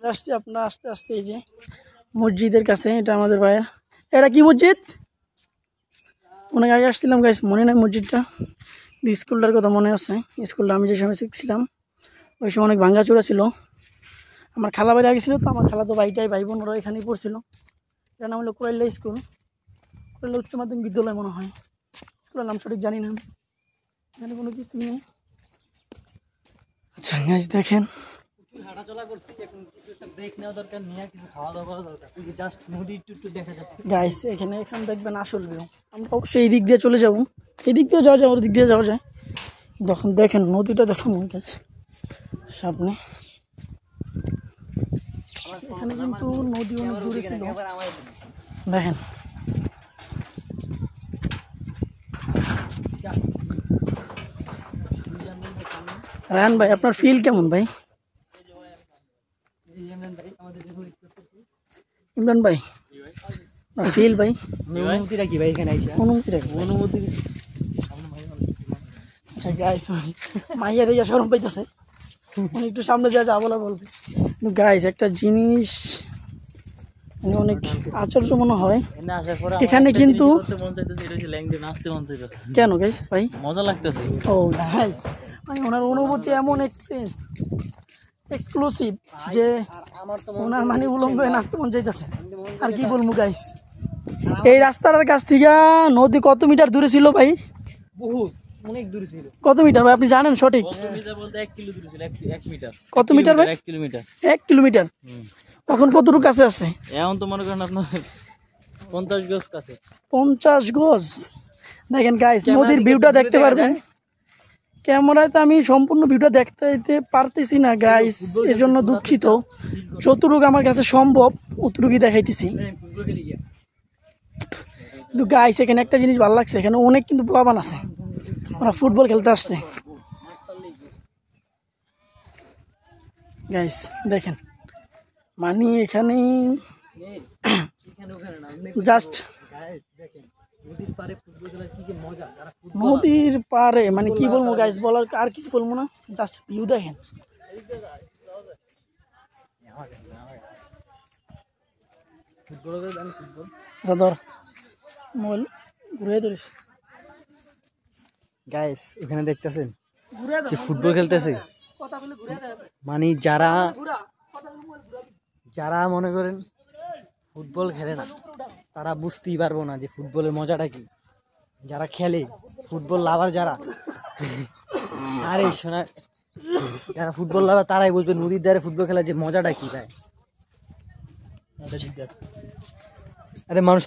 আসছি আপনার আস্তে আস্তে এই যে মসজিদের কাছে। এটা আমাদের ভাইয়ের। এটা কি মসজিদ? অনেক আগে আসছিলাম গাইস, মনে নাই মসজিদটা। স্কুলটার কথা মনে আছে। স্কুলটা আমি যে সময় শিখছিলাম ওই সময় অনেক ভাঙ্গাচোরা ছিল। আমার খালা বাড়ি আগে ছিল, তো আমার খালা তো ভাইটাই ভাই বোনরা এখানেই পড়ছিল। এটার নাম হলো কোরাইল্লা স্কুল, কোরাইল্লা উচ্চ মাধ্যমিক বিদ্যালয় মনে হয়। স্কুলের নাম সঠিক জানি না, এখানে কোনো কিছু নেই। আচ্ছা গাইস দেখেন, গাইস এখানে দেখবেন আসল ভিউ। আমরা অবশ্যই এই দিক দিয়ে চলে যাবো, এই দিক দিয়ে যাওয়া যায়, ওর দিক দিয়ে যাওয়া যায়। যখন দেখেন নদীটা দেখেন সামনে, এখানে কিন্তু নদী অনেক দূরে ছিল। দেখেন রায়হান ভাই, আপনার ফিল কেমন ভাই? ইমরান ভাই ফিল ভাই, অনুভূতিটা কি ভাই এখানে আইসা? অনুভূতি আচ্ছা গাইস, মাইয়া দেখে শরম পাইতেছে, একটু সামনে যা বলা বলবে। কিন্তু গাইস একটা জিনিস অনেক আশ্চর্য মনে হয় এখানে কিন্তু। কেন গাইস ভাই? মজা লাগতেছে। ও গাইস মানে ওনার অনুভূতি এমন এক্সপিরিয়েন্স এক্সক্লুসিভ যে ওনার মানে উলঙ্গ হয়ে নাচতে মন চাইতেছে। আর কি বলবো গাইস, এই রাস্তাটার কাছ থেকে নদী কত মিটার দূরে ছিল ভাই? বহুত অনেক দূরে ছিল। কত মিটার ভাই আপনি জানেন সঠিক? কত মিটার ভাই? 1 কিলোমিটার। 1 কিলোমিটার। এখন কতটুকু কাছে আছে? এখন তো মনে করেন আপনার 50 গজ কাছে। 50 গজ। দেখেন গাইস নদীর ভিউটা দেখতে পারবেন। ক্যামেরায় তো আমি সম্পূর্ণ ভিউটা দেখতে পারতেছি না গাইস, এর জন্য দুঃখিত। যতটুকু আমার কাছে সম্ভব অতটুকুই দেখাইতেছি। কিন্তু গাইস এখানে একটা জিনিস ভালো লাগছে, এখানে অনেক কিন্তু প্লাবান আছে, ওরা ফুটবল খেলতে আসছে। গাইস দেখেন মানে এখানে জাস্ট নদীর পারে মানে কি বলবো গাইস, বলার আর কিছু বলবো না, জাস্ট ভিউ দেখেন। আচ্ছা ধর মোবাইল ঘুরে ধরিস। গাইস ওখানে দেখতেছেন যে ফুটবল খেলতেছে, মানে যারা মনে করেন ফুটবল খেলে না তারা বুঝতেই পারবো না যে ফুটবলের মজাটা কি। যারা খেলে ফুটবল লাভার যারা, আরে শোনা, যারা ফুটবল লাভার তারাই বুঝবে নদীর ধারে ফুটবল খেলার যে মজাটা কি ভাই। আরে মানুষ